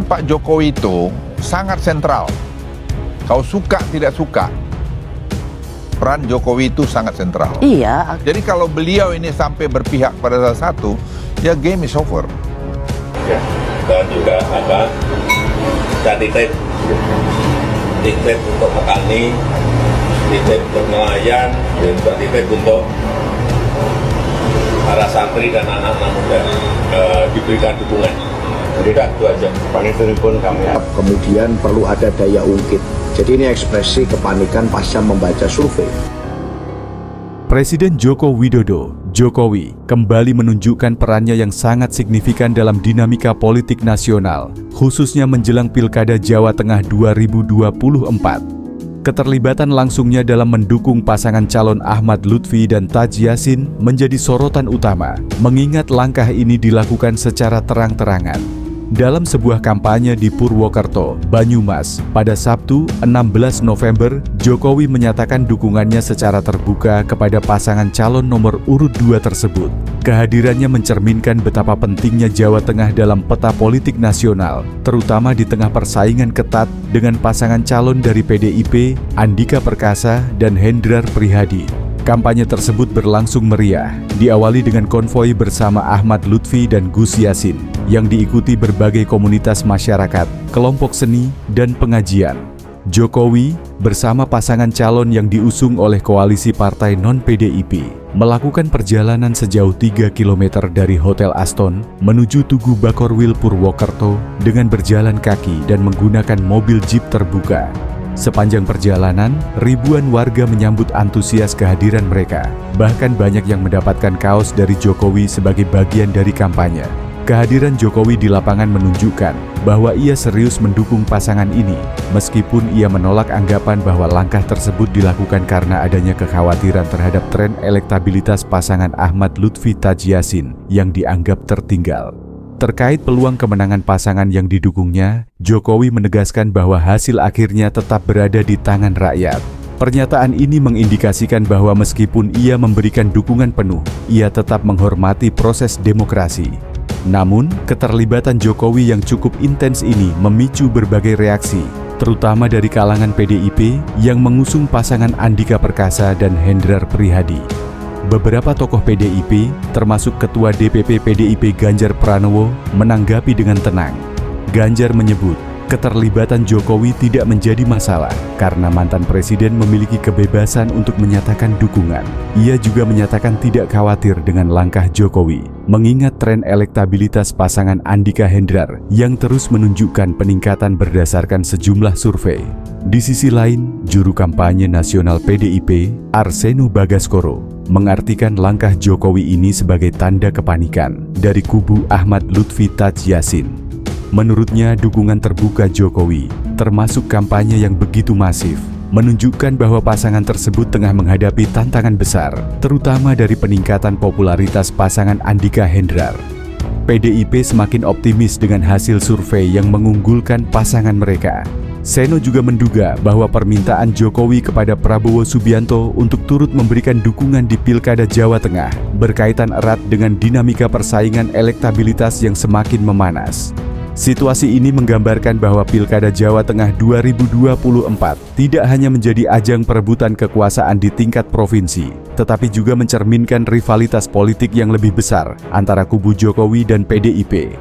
Pak Jokowi itu sangat sentral. Kau suka tidak suka, peran Jokowi itu sangat sentral. Iya. Jadi kalau beliau ini sampai berpihak pada salah satu, ya game is over. Ya, dan juga titip untuk petani, titip untuk nelayan, dan juga titip untuk para santri dan anak-anak muda diberikan dukungan. Jadi itu aja. Pun kami kemudian perlu ada daya ungkit. Jadi ini ekspresi kepanikan pasca membaca survei. Presiden Joko Widodo, Jokowi, kembali menunjukkan perannya yang sangat signifikan dalam dinamika politik nasional, khususnya menjelang Pilkada Jawa Tengah 2024. Keterlibatan langsungnya dalam mendukung pasangan calon Ahmad Lutfi dan Taj Yassin menjadi sorotan utama, mengingat langkah ini dilakukan secara terang-terangan. Dalam sebuah kampanye di Purwokerto, Banyumas, pada Sabtu 16 November, Jokowi menyatakan dukungannya secara terbuka kepada pasangan calon nomor urut 2 tersebut. Kehadirannya mencerminkan betapa pentingnya Jawa Tengah dalam peta politik nasional, terutama di tengah persaingan ketat dengan pasangan calon dari PDIP, Andika Perkasa, dan Hendrar Prihadi. Kampanye tersebut berlangsung meriah, diawali dengan konvoi bersama Ahmad Lutfi dan Gus Yassin, yang diikuti berbagai komunitas masyarakat, kelompok seni, dan pengajian. Jokowi, bersama pasangan calon yang diusung oleh koalisi partai non-PDIP, melakukan perjalanan sejauh 3 km dari Hotel Aston menuju Tugu Bakorwil Purwokerto dengan berjalan kaki dan menggunakan mobil jeep terbuka. Sepanjang perjalanan, ribuan warga menyambut antusias kehadiran mereka. Bahkan banyak yang mendapatkan kaos dari Jokowi sebagai bagian dari kampanye. Kehadiran Jokowi di lapangan menunjukkan bahwa ia serius mendukung pasangan ini, meskipun ia menolak anggapan bahwa langkah tersebut dilakukan karena adanya kekhawatiran terhadap tren elektabilitas pasangan Ahmad Lutfi Taj Yassin yang dianggap tertinggal. Terkait peluang kemenangan pasangan yang didukungnya, Jokowi menegaskan bahwa hasil akhirnya tetap berada di tangan rakyat. Pernyataan ini mengindikasikan bahwa meskipun ia memberikan dukungan penuh, ia tetap menghormati proses demokrasi. Namun, keterlibatan Jokowi yang cukup intens ini memicu berbagai reaksi, terutama dari kalangan PDIP yang mengusung pasangan Andika Perkasa dan Hendrar Prihadi. Beberapa tokoh PDIP, termasuk Ketua DPP PDIP Ganjar Pranowo, menanggapi dengan tenang. Ganjar menyebut, keterlibatan Jokowi tidak menjadi masalah karena mantan presiden memiliki kebebasan untuk menyatakan dukungan. Ia juga menyatakan tidak khawatir dengan langkah Jokowi, mengingat tren elektabilitas pasangan Andika Hendrar yang terus menunjukkan peningkatan berdasarkan sejumlah survei. Di sisi lain, juru kampanye nasional PDIP, Arseno Bagaskoro, mengartikan langkah Jokowi ini sebagai tanda kepanikan dari kubu Ahmad Lutfi Taj Yassin. Menurutnya, dukungan terbuka Jokowi, termasuk kampanye yang begitu masif, menunjukkan bahwa pasangan tersebut tengah menghadapi tantangan besar, terutama dari peningkatan popularitas pasangan Andika Hendrar. PDIP semakin optimis dengan hasil survei yang mengunggulkan pasangan mereka. Seno juga menduga bahwa permintaan Jokowi kepada Prabowo Subianto untuk turut memberikan dukungan di Pilkada Jawa Tengah berkaitan erat dengan dinamika persaingan elektabilitas yang semakin memanas. Situasi ini menggambarkan bahwa Pilkada Jawa Tengah 2024 tidak hanya menjadi ajang perebutan kekuasaan di tingkat provinsi, tetapi juga mencerminkan rivalitas politik yang lebih besar antara kubu Jokowi dan PDIP.